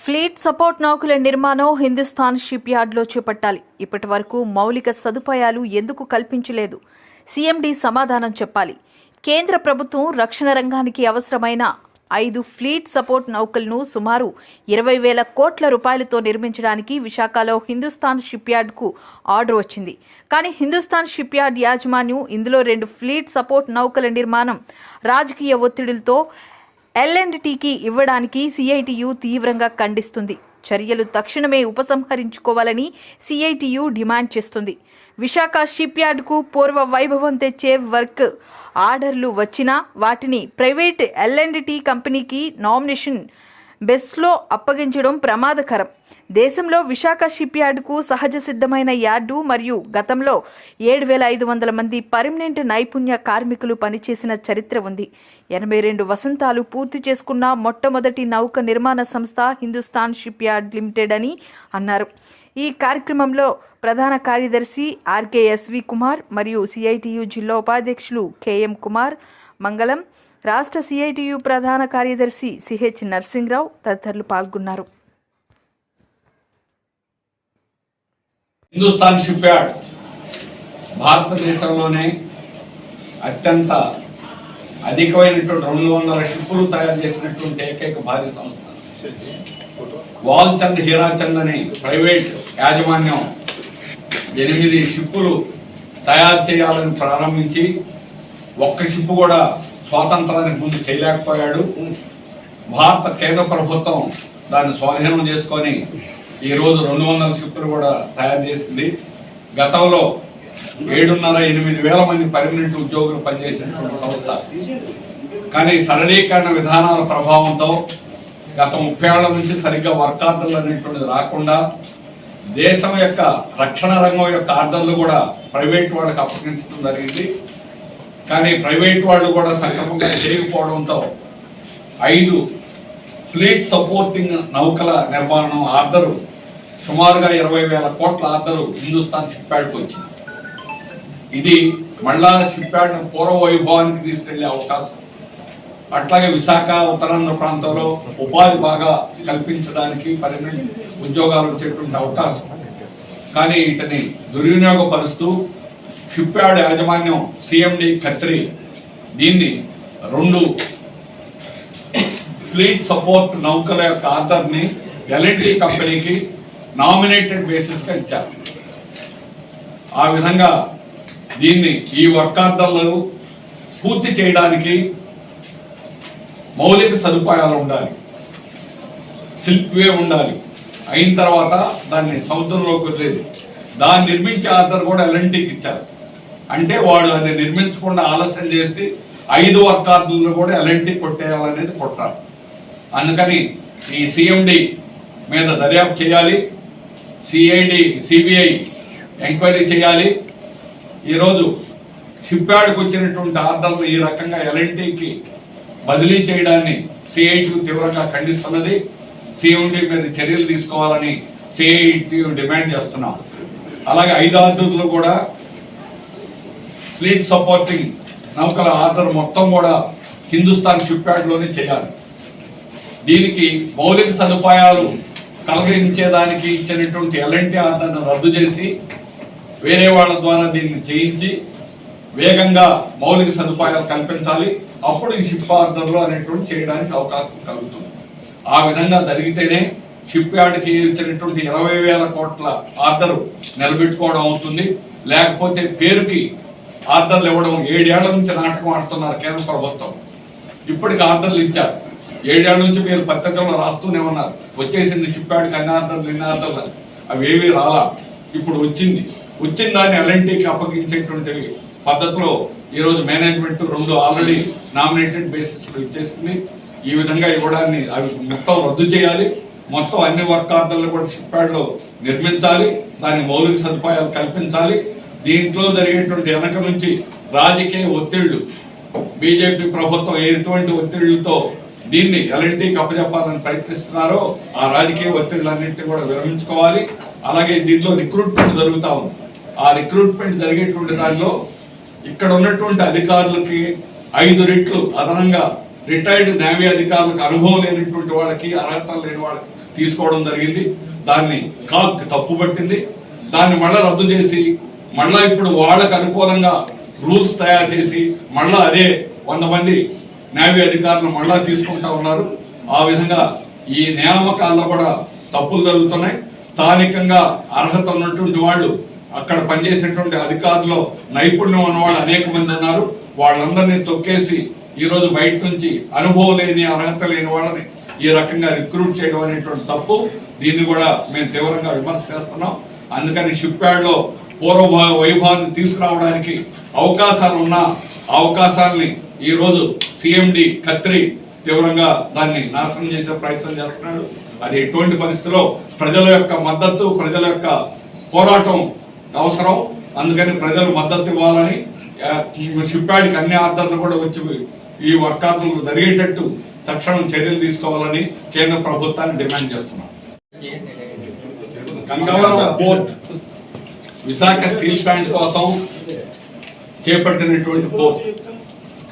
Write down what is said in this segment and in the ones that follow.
Fleet support నౌకల నిర్మాణం Hindustan ship యార్డ్లో చేపట్టాలి. ఇప్పటి వరకు మౌలిక సదుపాయాలు ఎందుకు కల్పించలేదు? సీఎండీ సమాధానం చెప్పాలి. కేంద్ర ప్రభుత్వం రక్షణ రంగానికి అవసరమైన 5 ఫ్లీట్ సపోర్ట్ నౌకలను సుమారు 20,000 కోట్ల రూపాయలతో నిర్మించడానికి విశాఖలో హిందుస్థాన్ షిప్ యార్డ్కు ఆర్డర్ వచ్చింది. కానీ హిందుస్థాన్ షిప్ యార్డ్ యాజమాన్యం ఇందులో 2 ఫ్లీట్ సపోర్ట్ నౌకల నిర్మాణం రాజకీయ ఒత్తిడిలతో ఎల్ఎండ్టీకి ఇవ్వడానికి సిఐటియు తీవ్రంగా ఖండిస్తుంది. చర్యలు తక్షణమే ఉపసంహరించుకోవాలని సిఐటియు డిమాండ్ చేస్తుంది. విశాఖ షిప్ యార్డ్కు పూర్వ వైభవం తెచ్చే వర్క్ ఆర్డర్లు వచ్చినా వాటిని ప్రైవేట్ ఎల్ఎండ్టీ కంపెనీకి నామినేషన్ బేస్లో అప్పగించడం ప్రమాదకరం. దేశంలో విశాఖ షిప్ యార్డుకు సహజ సిద్ధమైన యార్డు మరియు గతంలో 7,500 మంది పర్మనెంట్ నైపుణ్య కార్మికులు పనిచేసిన చరిత్ర ఉంది. 82 వసంతాలు పూర్తి చేసుకున్న మొట్టమొదటి నౌక నిర్మాణ సంస్థ హిందుస్థాన్ షిప్ యార్డ్ లిమిటెడ్ అని అన్నారు. ఈ కార్యక్రమంలో ప్రధాన కార్యదర్శి ఆర్కేఎస్వి కుమార్ మరియు సిఐటియు జిల్లా ఉపాధ్యక్షులు కేఎం కుమార్ మంగళం, రాష్ట్ర సిఐటియు ప్రధాన కార్యదర్శి సిహెచ్ నర్సింగ్రావు తదితరులు పాల్గొన్నారు. హిందుస్థాన్ షిప్ యార్డ్ భారతదేశంలోనే అత్యంత అధికమైనటువంటి 200 షిప్పులు తయారు చేసినటువంటి ఏకైక భారీ సంస్థ. వాల్చంద్ హీరాచంద్ అని ప్రైవేట్ యాజమాన్యం 8 షిప్పులు తయారు చేయాలని ప్రారంభించి ఒక్క షిప్పు కూడా స్వాతంత్రానికి ముందు చేయలేకపోయాడు. భారత కేంద్ర ప్రభుత్వం దాన్ని స్వాధీనం చేసుకొని ఈరోజు 200 షిప్పులు కూడా తయారు చేసింది. గతంలో 7,500-8,000 మంది పర్మనెంట్ ఉద్యోగులు పనిచేసినటువంటి సంస్థ. కానీ సరళీకరణ విధానాల ప్రభావంతో గత 30 ఏళ్ల నుంచి సరిగ్గా వర్క్ ఆర్డర్లు అనేటువంటిది రాకుండా దేశం యొక్క రక్షణ రంగం యొక్క ఆర్డర్లు కూడా ప్రైవేట్ వాళ్ళకి అప్పగించడం జరిగింది. కానీ ప్రైవేట్ వాళ్ళు కూడా సక్రమంగా చేయకపోవడంతో 5 ఫ్లీట్ సపోర్టింగ్ నౌకల నిర్మాణం ఆర్డరు సుమారుగా 20,000 కోట్ల ఆర్డరు హిందుస్థాన్ షిప్ యార్డ్కి వచ్చింది. ఇది మళ్ళా షిప్ యార్డ్ పూర్వ వైభవానికి తీసుకెళ్లే అవకాశం, అట్లాగే విశాఖ ఉత్తరాంధ్ర ప్రాంతంలో ఉపాధి బాగా కల్పించడానికి పర్మనెంట్ ఉద్యోగాలు వచ్చేటువంటి అవకాశం. కానీ వీటిని దుర్వినియోగపరుస్తూ షిప్ యార్డ్ యాజమాన్యం సిఎండి ఖత్రి దీన్ని 2 ఫ్లీట్ సపోర్ట్ నౌకల యొక్క ఆర్డర్ని ఎల్ఎండ్టీ కంపెనీకి నామినేటెడ్ బేసిస్గా ఇచ్చారు. ఆ విధంగా దీన్ని ఈ వర్క్ ఆర్డర్లను పూర్తి చేయడానికి మౌలిక సదుపాయాలు ఉండాలి, సిల్క్ వే ఉండాలి. అయిన తర్వాత దాన్ని సముద్రంలోకి వదిలేదు. దాన్ని నిర్మించే ఆర్డర్ కూడా ఎల్ఎండ్టీకి ఇచ్చారు. అంటే వాడు అది నిర్మించకుండా ఆలస్యం చేసి 5 వర్క్ ఆర్డర్లను కూడా ఎల్ఎండ్టీ కొట్టేయాలనేది కుట్ర. అందుకని ఈ సిఎండి మీద దర్యాప్తు చేయాలి, సిబిఐ ఎంక్వైరీ చేయాలి. ఈరోజు షిప్ యార్డ్కి వచ్చినటువంటి ఆర్డర్లు ఈ రకంగా ఎల్ఎండ్టీకి బదిలీ చేయడాన్ని సిఐటియు తీవ్రంగా ఖండిస్తున్నది. సిఎండి మీద చర్యలు తీసుకోవాలని సిఐటియు డిమాండ్ చేస్తున్నాం. అలాగే 5 ఆర్డర్లు కూడా ఫ్లీట్ సపోర్టింగ్ నౌకల ఆర్డర్ మొత్తం కూడా హిందుస్థాన్ షిప్ యార్డ్లోనే చేయాలి. దీనికి మౌలిక సదుపాయాలు కలిగించేదానికి ఇచ్చినటువంటి ఎల్ఎండ్టీ ఆర్డర్ను రద్దు చేసి వేరే వాళ్ళ ద్వారా దీన్ని చేయించి వేగంగా మౌలిక సదుపాయాలు కల్పించాలి. అప్పుడు ఈ షిప్ ఆర్డర్లు అనేటువంటి చేయడానికి అవకాశం కలుగుతుంది. ఆ విధంగా జరిగితేనే షిప్ యార్డ్కి ఇచ్చినటువంటి 20,000 కోట్ల ఆర్డరు నిలబెట్టుకోవడం అవుతుంది. లేకపోతే పేరుకి ఆర్డర్లు ఇవ్వడం 7 ఏళ్ల నుంచి నాటకం ఆడుతున్నారు కేంద్ర ప్రభుత్వం. ఇప్పటికి ఆర్డర్లు ఇచ్చారు. 7 ఏళ్ల నుంచి మీరు పత్రికల్లో రాస్తూనే ఉన్నారు, వచ్చేసింది షిప్ యార్డ్కి అన్ని ఆర్డర్లు అవి ఏవి రాలా. ఇప్పుడు వచ్చిన దాన్ని ఎల్ఎండ్టీకి అప్పగించేటువంటి పద్ధతిలో ఈరోజు మేనేజ్మెంట్ 2 ఆల్రెడీ నామినేటెడ్ బేసిస్లో ఇచ్చేసింది. ఈ విధంగా ఇవ్వడాన్ని అవి మొత్తం రద్దు చేయాలి. మొత్తం అన్ని వర్క్ ఆర్డర్లు కూడా షిప్ యార్డ్లో నిర్మించాలి. దానికి మౌలిక సదుపాయాలు కల్పించాలి. దీంట్లో జరిగేటువంటి వెనక నుంచి రాజకీయ ఒత్తిళ్లు, బీజేపీ ప్రభుత్వం ఎటువంటి ఒత్తిళ్లతో దీన్ని ఎల్ఎండ్టీకి అప్పచెప్పాలని ప్రయత్నిస్తున్నారో ఆ రాజకీయ ఒత్తిళ్లన్నింటినీ కూడా విరమించుకోవాలి. అలాగే దీంట్లో రిక్రూట్మెంట్ జరుగుతూ ఉంది. ఆ రిక్రూట్మెంట్ జరిగేటువంటి దానిలో ఇక్కడ ఉన్నటువంటి అధికారులకి 5 రెట్లు అదనంగా రిటైర్డ్ నేవీ అధికారులకు అనుభవం లేనటువంటి వాళ్ళకి, అర్హత లేని వాళ్ళకి తీసుకోవడం జరిగింది. దాన్ని కాక్ తప్పుపట్టింది. దాన్ని మళ్ళీ రద్దు చేసి మళ్ళీ ఇప్పుడు వాళ్ళకు అనుకూలంగా రూల్స్ తయారు చేసి మళ్ళీ అదే 100 మంది నేవీ అధికారులు మళ్ళా తీసుకుంటా ఉన్నారు. ఆ విధంగా ఈ నియామకాల్లో కూడా తప్పులు జరుగుతున్నాయి. స్థానికంగా అర్హత ఉన్నటువంటి వాళ్ళు, అక్కడ పనిచేసేటువంటి అధికారులు నైపుణ్యం ఉన్నవాళ్ళు అనేక మంది ఉన్నారు. వాళ్ళందరినీ తొక్కేసి ఈరోజు బయట నుంచి అనుభవం లేని, అర్హత లేని వాళ్ళని ఈ రకంగా రిక్రూట్ చేయడం అనేటువంటి తప్పు. దీన్ని కూడా మేము తీవ్రంగా విమర్శ చేస్తున్నాం. అందుకని షిప్ యార్డ్లో పూర్వ వైభవాన్ని తీసుకురావడానికి అవకాశాలు ఉన్న అవకాశాలని ఈరోజు సిఎండి ఖత్రి తీవ్రంగా దాన్ని నాశనం చేసే ప్రయత్నం చేస్తున్నాడు. అది ఎటువంటి పరిస్థితిలో ప్రజల యొక్క మద్దతు, ప్రజల యొక్క పోరాటం అవసరం. అందుకని ప్రజలు మద్దతు ఇవ్వాలని, షిప్ యార్డ్కి అన్ని ఆర్డర్లు కూడా వచ్చి ఈ వర్కర్లు జరిగేటట్టు తక్షణం చర్యలు తీసుకోవాలని కేంద్ర ప్రభుత్వాన్ని డిమాండ్ చేస్తున్నాం. Gangavaram port Visakha steel plant కోసం చేపట్టినటువంటి పోర్ట్.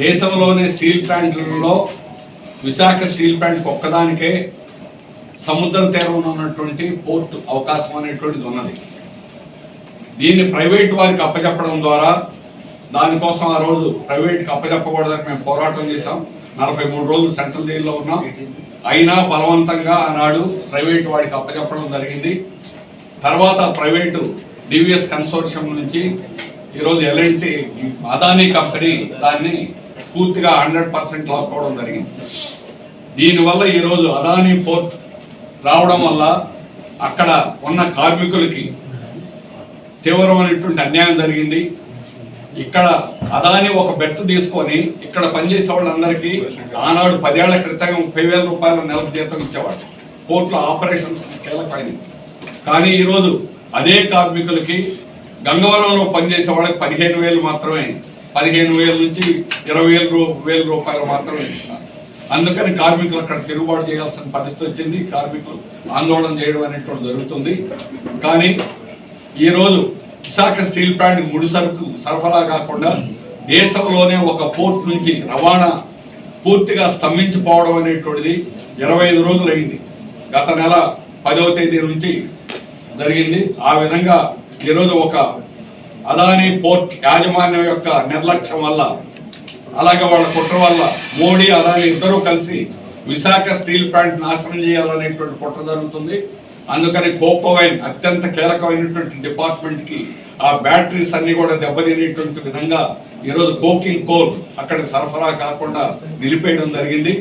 దేశంలోని స్టీల్ ప్లాంట్లలో విశాఖ స్టీల్ ప్లాంట్ ఒక్కదానికే సముద్ర తీరంలో ఉన్నటువంటి పోర్ట్ అవకాశం అనేటువంటిది ఉన్నది. దీన్ని ప్రైవేట్ వారికి అప్పచెప్పడం ద్వారా, దానికోసం ఆ రోజు ప్రైవేట్కి అప్పచెప్పకూడదని మేము పోరాటం చేశాం. 43 రోజులు సెంట్రల్ జైల్లో ఉన్నాం. అయినా బలవంతంగా ఆనాడు ప్రైవేట్ వాడికి అప్పచెప్పడం జరిగింది. తర్వాత ప్రైవేటు డివిఎస్ కన్సోర్షియం నుంచి ఈరోజు ఎల్ఎన్టీ అదానీ కంపెనీ దాన్ని పూర్తిగా 100% లాక్కోవడం జరిగింది. దీనివల్ల ఈరోజు అదానీ పోర్ట్ రావడం వల్ల అక్కడ ఉన్న కార్మికులకి తీవ్రమైనటువంటి అన్యాయం జరిగింది. ఇక్కడ అదానీ ఒక బెర్త్ తీసుకొని ఇక్కడ పనిచేసే వాళ్ళందరికీ ఆనాడు 10 ఏళ్ల క్రితం 30,000 రూపాయల నెలకు జీతం ఇచ్చేవాడు. పోర్ట్లో ఆపరేషన్స్ కీలకమైనవి. కానీ ఈరోజు అదే కార్మికులకి గంగవరంలో పనిచేసే వాళ్ళకి 15,000 మాత్రమే, 15,000 నుంచి 20,000 రూపాయలు మాత్రమే ఇస్తున్నారు. అందుకని కార్మికులు అక్కడ తిరుగుబాటు చేయాల్సిన పరిస్థితి వచ్చింది. కార్మికులు ఆందోళన చేయడం అనేటువంటి జరుగుతుంది. కానీ ఈరోజు విశాఖ స్టీల్ ప్లాంట్ ముడి సరుకు సరఫరా కాకుండా దేశంలోనే ఒక పోర్ట్ నుంచి రవాణా పూర్తిగా స్తంభించిపోవడం అనేటువంటిది 25 రోజులు అయింది. గత నెల 10వ తేదీ నుంచి జరిగింది. ఆ విధంగా ఈరోజు ఒక అదానీ పోర్ట్ యాజమాన్యం యొక్క నిర్లక్ష్యం వల్ల, అలాగే వాళ్ళ కుట్ర వల్ల మోడీ, అదానీ ఇద్దరూ కలిసి విశాఖ స్టీల్ ప్లాంట్ నాశనం చేయాలనేటువంటి కుట్ర జరుగుతుంది. అందుకని కోకోవైన్ అత్యంత కీలకమైనటువంటి డిపార్ట్మెంట్కి ఆ బ్యాటరీస్ అన్ని కూడా దెబ్బతినేటువంటి విధంగా ఈరోజు కోకింగ్ కోల్ అక్కడికి సరఫరా కాకుండా నిలిపేయడం జరిగింది.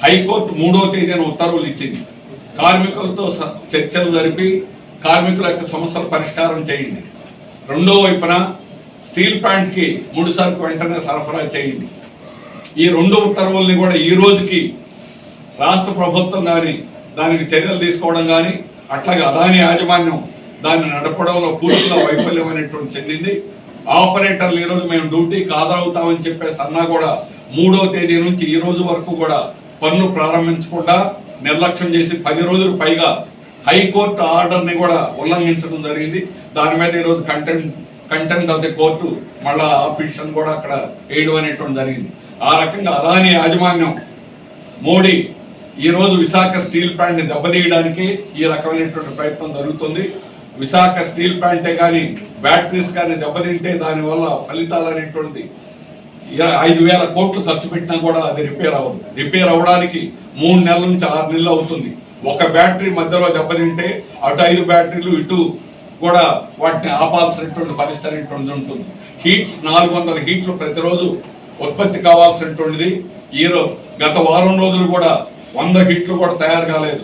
హైకోర్టు 3వ తేదీన ఉత్తర్వులు ఇచ్చింది. కార్మికులతో చర్చలు జరిపి కార్మికుల యొక్క సమస్యల పరిష్కారం చేయండి. రెండో వైపున స్టీల్ ప్లాంట్కి ముడి సరుకు వెంటనే సరఫరా చేయండి. ఈ 2 ఉత్తర్వుల్ని కూడా ఈ రోజుకి రాష్ట్ర ప్రభుత్వం కానీ దానికి చర్యలు తీసుకోవడం కానీ, అట్లాగే అదానీ యాజమాన్యం దాన్ని నడపడంలో పూర్తిగా వైఫల్యమైనటువంటి చెందింది. ఆపరేటర్లు ఈరోజు మేము డ్యూటీకి హాజరవుతామని చెప్పేసి అన్నా కూడా 3వ తేదీ నుంచి ఈ రోజు వరకు కూడా పనులు ప్రారంభించకుండా నిర్లక్ష్యం చేసి 10 రోజులు పైగా హైకోర్టు ఆర్డర్ని కూడా ఉల్లంఘించడం జరిగింది. దాని మీద ఈరోజు కంటెంప్ట్ ఆఫ్ ది కోర్టు మళ్ళా ఆ పిటిషన్ కూడా అక్కడ వేయడం అనేటువంటి జరిగింది. ఆ రకంగా అదానీ యాజమాన్యం, మోడీ ఈరోజు విశాఖ స్టీల్ ప్లాంట్ని దెబ్బతీయడానికి ఈ రకమైనటువంటి ప్రయత్నం జరుగుతుంది. విశాఖ స్టీల్ ప్లాంటే కానీ బ్యాటరీస్ కానీ దెబ్బతింటే దానివల్ల ఫలితాలు అనేటువంటి 5,000 కోట్లు ఖర్చు పెట్టినా కూడా అది రిపేర్ అవ్వదు. రిపేర్ అవ్వడానికి 3 నెలల నుంచి 6 నెలలు అవుతుంది. ఒక బ్యాటరీ మధ్యలో దెబ్బతింటే అటు 5 బ్యాటరీలు ఇటు కూడా వాటిని ఆపాల్సినటువంటి పరిస్థితి అనేటువంటిది ఉంటుంది. హీట్స్ 400 హీట్లు ప్రతిరోజు ఉత్పత్తి కావాల్సినటువంటిది గత వారం రోజులు కూడా 100 హీట్లు కూడా తయారు కాలేదు.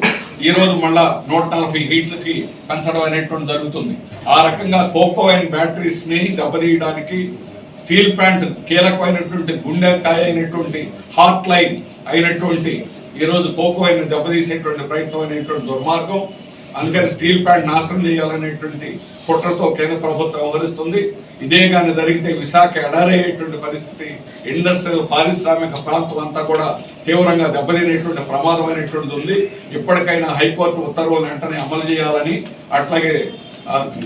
ఈరోజు మళ్ళా 140 హీట్లకి పెంచడం అనేటువంటి జరుగుతుంది. ఆ రకంగా కోకోవైన్ బ్యాటరీస్ని దెబ్బతీయడానికి స్టీల్ ప్లాంట్ కీలకమైనటువంటి గుండెకాయ అయినటువంటి హార్ట్ లైన్ అయినటువంటి ఈరోజు కోకోవైన్ దెబ్బతీసేటువంటి ప్రయత్నం అనేటువంటి దుర్మార్గం. అందుకని స్టీల్ ప్లాంట్ నాశనం చేయాలనేటువంటి కుట్రతో కేంద్ర ప్రభుత్వం వ్యవహరిస్తుంది. ఇదే కానీ జరిగితే విశాఖ ఎడారయ్యేటువంటి పరిస్థితి, ఇండస్ట్రియల్ పారిశ్రామిక ప్రాంతం అంతా కూడా తీవ్రంగా దెబ్బతినేటువంటి ప్రమాదమైనటువంటిది ఉంది. ఇప్పటికైనా హైకోర్టు ఉత్తర్వులను వెంటనే అమలు చేయాలని, అట్లాగే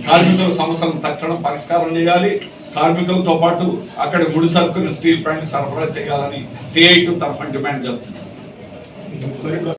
కార్మికుల సమస్యలను తక్షణం పరిష్కారం చేయాలి. కార్మికులతో పాటు అక్కడ ముడి సరుకుని స్టీల్ ప్లాంట్ సరఫరా చేయాలని CIT తరఫున డిమాండ్ చేస్తున్నారు.